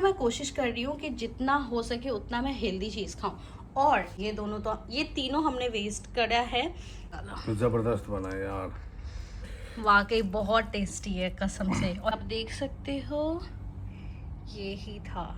मैं कोशिश कर रही हूँ कि जितना हो सके उतना मैं हेल्दी चीज़ खाऊं। और ये दोनों तो ये तीनों हमने वेस्ट करा है। जबरदस्त बना है यार। वाकई बहुत टेस्टी है कसम से। और आप देख सकते हो ये ही था।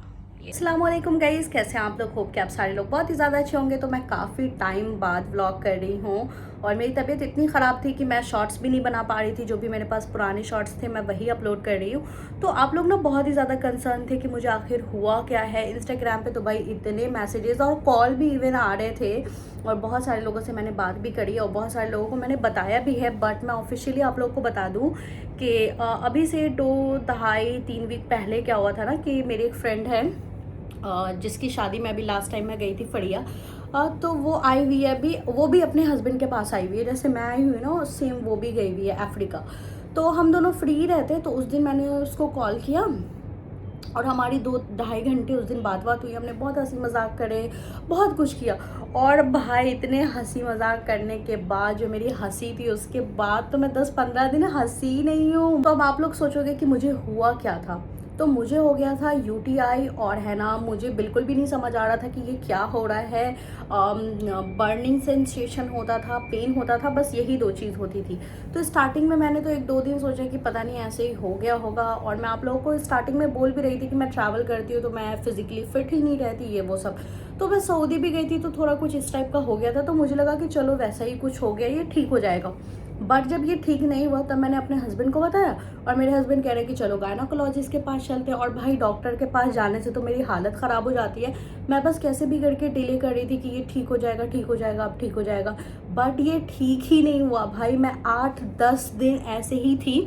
अस्सलामुअलैकुम गाइस, कैसे हैं आप लोग? होप कि आप सारे लोग बहुत ही ज़्यादा अच्छे होंगे। तो मैं काफ़ी टाइम बाद व्लॉग कर रही हूँ और मेरी तबीयत इतनी ख़राब थी कि मैं शॉर्ट्स भी नहीं बना पा रही थी। जो भी मेरे पास पुराने शॉर्ट्स थे मैं वही अपलोड कर रही हूँ। तो आप लोग ना बहुत ही ज़्यादा कंसर्न थे कि मुझे आखिर हुआ क्या है। इंस्टाग्राम पे तो भाई इतने मैसेजेस और कॉल भी इवन आ रहे थे और बहुत सारे लोगों से मैंने बात भी करी और बहुत सारे लोगों को मैंने बताया भी है। बट मैं ऑफिशियली आप लोगों को बता दूँ कि अभी से 2 ढाई 3 वीक पहले क्या हुआ था ना कि मेरी एक फ्रेंड है जिसकी शादी में अभी लास्ट टाइम मैं गई थी फड़िया। तो वो आई हुई है अभी, वो भी अपने हस्बैंड के पास आई हुई है जैसे मैं आई हुई ना, सेम वो भी गई हुई है अफ्रीका। तो हम दोनों फ्री रहते, तो उस दिन मैंने उसको कॉल किया और हमारी 2 ढाई घंटे उस दिन बात हुई। हमने बहुत हंसी मजाक करे, बहुत कुछ किया। और भाई इतने हंसी मजाक करने के बाद जो मेरी हंसी थी उसके बाद तो मैं 10-15 दिन हंसी ही नहीं हूँ। तो अब आप लोग सोचोगे कि मुझे हुआ क्या था। तो मुझे हो गया था यूटीआई और है ना, मुझे बिल्कुल भी नहीं समझ आ रहा था कि ये क्या हो रहा है। बर्निंग सेंसेशन होता था, पेन होता था, बस यही 2 चीज़ होती थी। तो स्टार्टिंग में मैंने तो 1-2 दिन सोचा कि पता नहीं ऐसे ही हो गया होगा। और मैं आप लोगों को स्टार्टिंग में बोल भी रही थी कि मैं ट्रैवल करती हूँ तो मैं फिजिकली फिट ही नहीं रहती, ये वो सब। तो मैं सऊदी भी गई थी तो थोड़ा कुछ इस टाइप का हो गया था, तो मुझे लगा कि चलो वैसा ही कुछ हो गया, ये ठीक हो जाएगा। बट जब ये ठीक नहीं हुआ तब मैंने अपने हस्बैंड को बताया और मेरे हस्बैंड कह रहे कि चलो गायनोकोलॉजिस्ट के पास चलते हैं। और भाई डॉक्टर के पास जाने से तो मेरी हालत ख़राब हो जाती है। मैं बस कैसे भी करके डिले कर रही थी कि ये ठीक हो जाएगा, ठीक हो जाएगा, अब ठीक हो जाएगा। बट ये ठीक ही नहीं हुआ भाई। मैं 8-10 दिन ऐसे ही थी।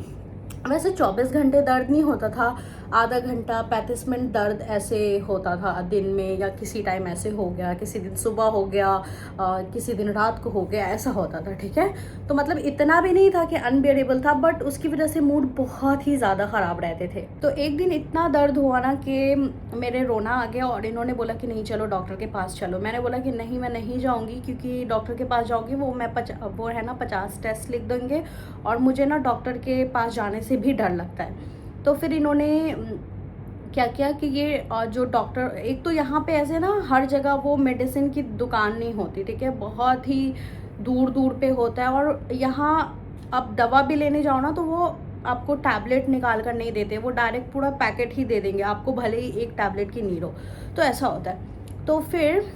वैसे 24 घंटे दर्द नहीं होता था, आधा घंटा 35 मिनट दर्द ऐसे होता था दिन में, या किसी टाइम ऐसे हो गया, किसी दिन सुबह हो गया, किसी दिन रात को हो गया, ऐसा होता था। ठीक है, तो मतलब इतना भी नहीं था कि अनबेरेबल था, बट उसकी वजह से मूड बहुत ही ज़्यादा ख़राब रहते थे। तो एक दिन इतना दर्द हुआ ना कि मेरे रोना आ गया और इन्होंने बोला कि नहीं चलो डॉक्टर के पास चलो। मैंने बोला कि नहीं, मैं नहीं जाऊँगी, क्योंकि डॉक्टर के पास जाऊँगी वो है ना 50 टेस्ट लिख देंगे और मुझे ना डॉक्टर के पास जाने से भी डर लगता है। तो फिर इन्होंने क्या किया कि ये जो डॉक्टर, एक तो यहाँ पे ऐसे ना हर जगह वो मेडिसिन की दुकान नहीं होती, ठीक है, बहुत ही दूर दूर पे होता है। और यहाँ अब दवा भी लेने जाओ ना तो वो आपको टैबलेट निकाल कर नहीं देते, वो डायरेक्ट पूरा पैकेट ही दे देंगे आपको, भले ही एक टैबलेट की नीड हो। तो ऐसा होता है। तो फिर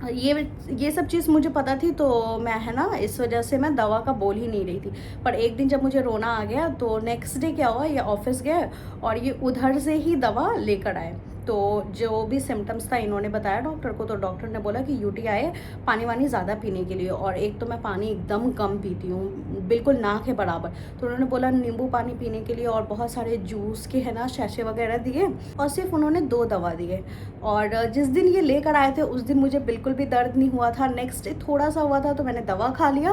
ये सब चीज़ मुझे पता थी, तो मैं है ना इस वजह से मैं दवा का बोल ही नहीं रही थी। पर एक दिन जब मुझे रोना आ गया तो नेक्स्ट डे क्या हुआ, ये ऑफिस गए और ये उधर से ही दवा लेकर आए। तो जो भी सिम्टम्स था इन्होंने बताया डॉक्टर को, तो डॉक्टर ने बोला कि यूटीआई है, पानी वानी ज़्यादा पीने के लिए। और एक तो मैं पानी एकदम कम पीती हूँ, बिल्कुल ना के बराबर। तो उन्होंने बोला नींबू पानी पीने के लिए और बहुत सारे जूस के है ना शैशे वगैरह दिए, और सिर्फ उन्होंने 2 दवा दिए। और जिस दिन ये लेकर आए थे उस दिन मुझे बिल्कुल भी दर्द नहीं हुआ था। नेक्स्ट डे थोड़ा सा हुआ था तो मैंने दवा खा लिया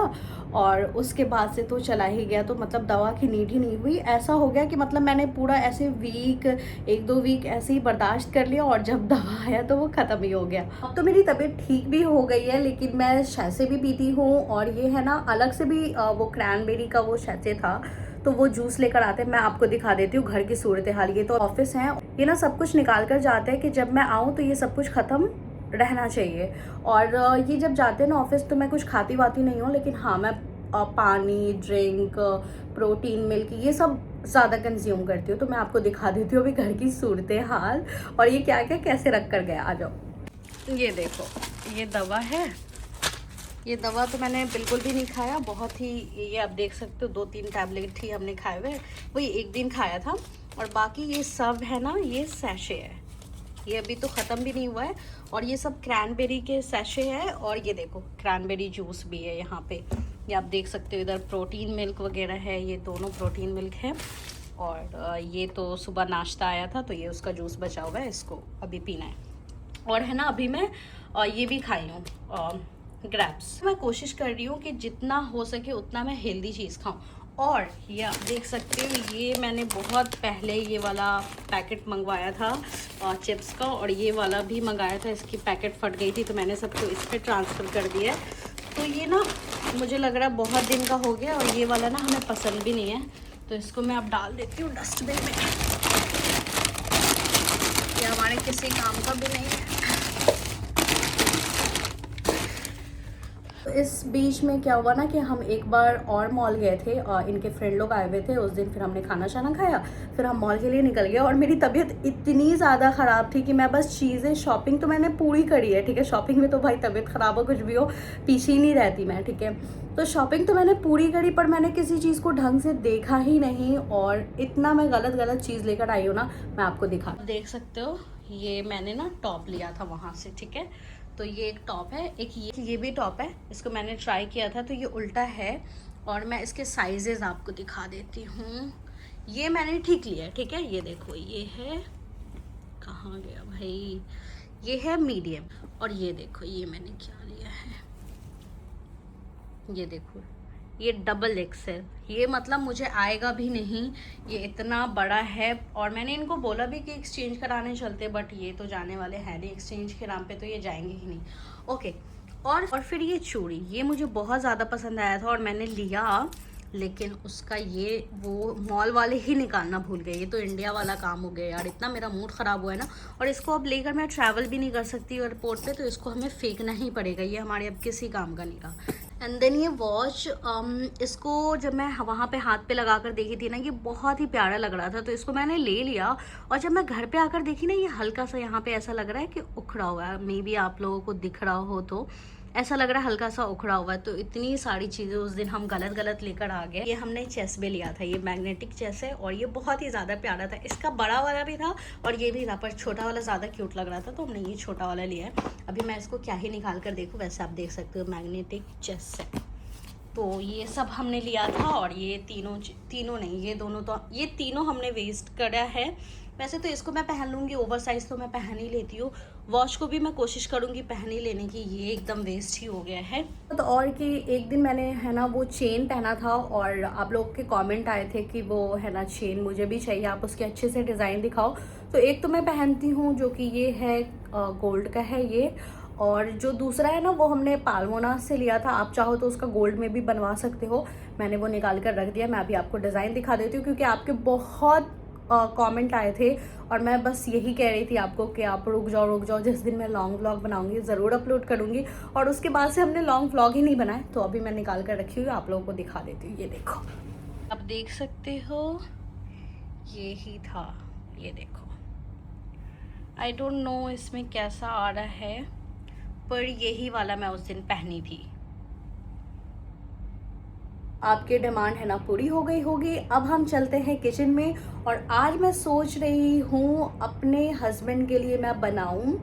और उसके बाद से तो चला ही गया। तो मतलब दवा की नीड ही नहीं हुई। ऐसा हो गया कि मतलब मैंने पूरा ऐसे 1-2 वीक ऐसे ही बर्दाश्त कर लिया और जब दवा आया तो वो ख़त्म ही हो गया। अब तो मेरी तबीयत ठीक भी हो गई है, लेकिन मैं शैसे भी पीती हूँ और ये है ना अलग से भी वो क्रैनबेरी का वो शैसे था, तो वो जूस लेकर आते हैं। मैं आपको दिखा देती हूँ घर की सूरत हाल। ये तो ऑफिस है, ये ना सब कुछ निकाल कर जाते हैं कि जब मैं आऊँ तो ये सब कुछ ख़त्म रहना चाहिए। और ये जब जाते हैं ना ऑफिस तो मैं कुछ खाती वाती नहीं हूँ, लेकिन हाँ मैं पानी, ड्रिंक, प्रोटीन, मिल्क, ये सब ज़्यादा कंज्यूम करती हूँ। तो मैं आपको दिखा देती हूँ अभी घर की सूरत हाल और ये क्या क्या कैसे रख कर गया। आ जाओ, ये देखो, ये दवा है। ये दवा तो मैंने बिल्कुल भी नहीं खाया, बहुत ही, ये आप देख सकते हो 2-3 टैबलेट ही हमने खाए हुए, वही एक दिन खाया था। और बाकी ये सब है ना, ये सैशे है, ये अभी तो ख़त्म भी नहीं हुआ है। और ये सब क्रैनबेरी के सैशे है। और ये देखो क्रैनबेरी जूस भी है यहाँ पे, ये आप देख सकते हो। इधर प्रोटीन मिल्क वगैरह है, ये दोनों प्रोटीन मिल्क है। और ये तो सुबह नाश्ता आया था तो ये उसका जूस बचा हुआ है, इसको अभी पीना है। और है ना अभी मैं ये भी खाई हूँ ग्रैप्स। मैं कोशिश कर रही हूँ कि जितना हो सके उतना मैं हेल्दी चीज़ खाऊं। और ये आप देख सकते हो, ये मैंने बहुत पहले ये वाला पैकेट मंगवाया था चिप्स का, और ये वाला भी मंगाया था, इसकी पैकेट फट गई थी तो मैंने सबको इस पर ट्रांसफ़र कर दिया है। तो ये ना मुझे लग रहा है बहुत दिन का हो गया, और ये वाला ना हमें पसंद भी नहीं है, तो इसको मैं अब डाल देती हूँ डस्टबिन में। किसी काम का भी नहीं है। इस बीच में क्या हुआ ना कि हम एक बार और मॉल गए थे और इनके फ्रेंड लोग आए हुए थे उस दिन। फिर हमने खाना शाना खाया, फिर हम मॉल के लिए निकल गए और मेरी तबीयत इतनी ज़्यादा ख़राब थी कि मैं बस चीज़ें शॉपिंग तो मैंने पूरी करी है, ठीक है। शॉपिंग में तो भाई तबीयत ख़राब हो कुछ भी हो पीछे ही नहीं रहती मैं, ठीक है। तो शॉपिंग तो मैंने पूरी करी पर मैंने किसी चीज़ को ढंग से देखा ही नहीं और इतना मैं गलत चीज़ लेकर आई हूँ ना, मैं आपको दिखा। देख सकते हो ये मैंने ना टॉप लिया था वहाँ से, ठीक है। तो ये एक टॉप है, एक ये भी टॉप है। इसको मैंने ट्राई किया था तो ये उल्टा है और मैं इसके साइजेस आपको दिखा देती हूँ। ये मैंने ठीक लिया है, ठीक है। ये देखो ये है, कहाँ गया भाई, ये है मीडियम। और ये देखो ये मैंने क्या लिया है, ये देखो ये डबल एक्सेल। ये मतलब मुझे आएगा भी नहीं, ये इतना बड़ा है। और मैंने इनको बोला भी कि एक्सचेंज कराने चलते, बट ये तो जाने वाले हैं नहीं एक्सचेंज के नाम पे, तो ये जाएंगे ही नहीं। ओके। और फिर ये चूड़ी, ये मुझे बहुत ज़्यादा पसंद आया था और मैंने लिया, लेकिन उसका ये वो मॉल वाले ही निकालना भूल गए। ये तो इंडिया वाला काम हो गया यार, इतना मेरा मूड ख़राब हुआ है ना। और इसको अब लेकर मैं ट्रैवल भी नहीं कर सकती एयरपोर्ट पे, तो इसको हमें फेंकना ही पड़ेगा। ये हमारे अब किसी काम का नहीं रहा। एंड देन ये वॉच, इसको जब मैं वहाँ पे हाथ पे लगा कर देखी थी ना, ये बहुत ही प्यारा लग रहा था, तो इसको मैंने ले लिया। और जब मैं घर पे आकर देखी ना, ये हल्का सा यहाँ पे ऐसा लग रहा है कि उखड़ा हुआ है। मे बी आप लोगों को दिख रहा हो तो ऐसा लग रहा है हल्का सा उखड़ा हुआ है। तो इतनी सारी चीज़ें उस दिन हम गलत लेकर आ गए। ये हमने चेस भी लिया था, ये मैग्नेटिक चेस है और ये बहुत ही ज़्यादा प्यारा था। इसका बड़ा वाला भी था और ये भी था, पर छोटा वाला ज़्यादा क्यूट लग रहा था, तो हमने ये छोटा वाला लिया है। अभी मैं इसको क्या ही निकाल कर देखूँ, वैसे आप देख सकते हो मैग्नेटिक चेस है। तो ये सब हमने लिया था और ये तीनों नहीं, ये तीनों हमने वेस्ट करा है। वैसे तो इसको मैं पहन लूँगी, ओवर साइज़ तो मैं पहन ही लेती हूँ। वॉच को भी मैं कोशिश करूँगी पहन ही लेने की, ये एकदम वेस्ट ही हो गया है। तो और कि एक दिन मैंने है ना वो चेन पहना था और आप लोग के कमेंट आए थे कि वो है ना चेन मुझे भी चाहिए, आप उसके अच्छे से डिज़ाइन दिखाओ। तो एक तो मैं पहनती हूँ जो कि ये है गोल्ड का है ये, और जो दूसरा है ना वो हमने पाल्मोना से लिया था। आप चाहो तो उसका गोल्ड में भी बनवा सकते हो, मैंने वो निकाल कर रख दिया। मैं अभी आपको डिज़ाइन दिखा देती हूँ क्योंकि आपके बहुत कमेंट आए थे और मैं बस यही कह रही थी आपको कि आप रुक जाओ। जिस दिन मैं लॉन्ग व्लॉग बनाऊंगी ज़रूर अपलोड करूंगी, और उसके बाद से हमने लॉन्ग व्लॉग ही नहीं बनाए। तो अभी मैं निकाल कर रखी हुई, आप लोगों को दिखा देती हूँ। ये देखो, आप देख सकते हो ये ही था, ये देखो। आई डोंट नो इसमें कैसा आ रहा है, पर यही वाला मैं उस दिन पहनी थी। आपकी डिमांड है ना पूरी हो गई होगी। अब हम चलते हैं किचन में और आज मैं सोच रही हूँ अपने हस्बैंड के लिए मैं बनाऊँ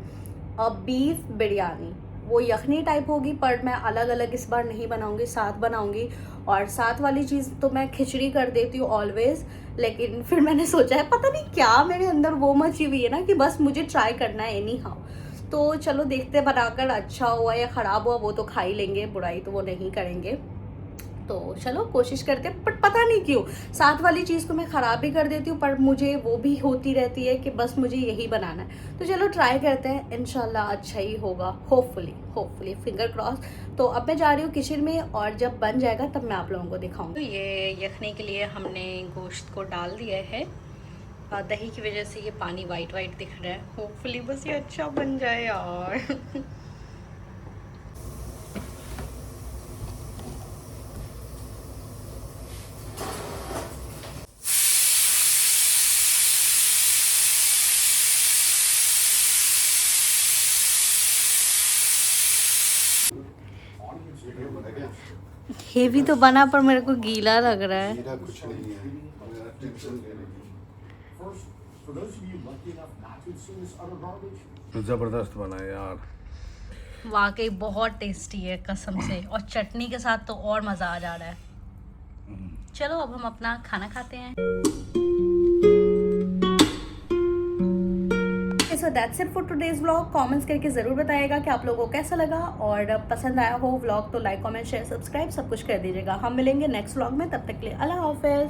बीफ बिरयानी। वो यखनी टाइप होगी पर मैं अलग अलग इस बार नहीं बनाऊंगी, साथ बनाऊंगी। और साथ वाली चीज़ तो मैं खिचड़ी कर देती हूँ ऑलवेज, लेकिन फिर मैंने सोचा है पता नहीं क्या मेरे अंदर वो मची हुई है ना कि बस मुझे ट्राई करना है एनी हाउ। तो चलो देखते बनाकर, अच्छा हुआ या ख़राब हुआ वो तो खा ही लेंगे, बुराई तो वो नहीं करेंगे। तो चलो कोशिश करते हैं, बट पता नहीं क्यों साथ वाली चीज़ को मैं ख़राब भी कर देती हूँ, पर मुझे वो भी होती रहती है कि बस मुझे यही बनाना है। तो चलो ट्राई करते हैं, इंशाल्लाह अच्छा ही होगा, होपफुली फिंगर क्रॉस। तो अब मैं जा रही हूँ किचन में और जब बन जाएगा तब मैं आप लोगों को दिखाऊंगी। तो ये यखनी के लिए हमने गोश्त को डाल दिया है, दही की वजह से ये पानी वाइट दिख रहा है। होपफुली बस ये अच्छा बन जाए यार। ये भी तो बना पर मेरे को गीला लग रहा है। कुछ नहीं है, जबरदस्त बना है यार, वाकई बहुत टेस्टी है कसम से, और चटनी के साथ तो और मज़ा आ जा रहा है। चलो अब हम अपना खाना खाते हैं। So that's it for today's vlog. Comments करके ज़रूर बताइएगा कि आप लोगों को कैसा लगा, और पसंद आया हो व्लॉग तो लाइक कमेंट शेयर सब्सक्राइब सब कुछ कर दीजिएगा। हम मिलेंगे नेक्स्ट व्लॉग में, तब तक के लिए अल्लाह हाफिज़।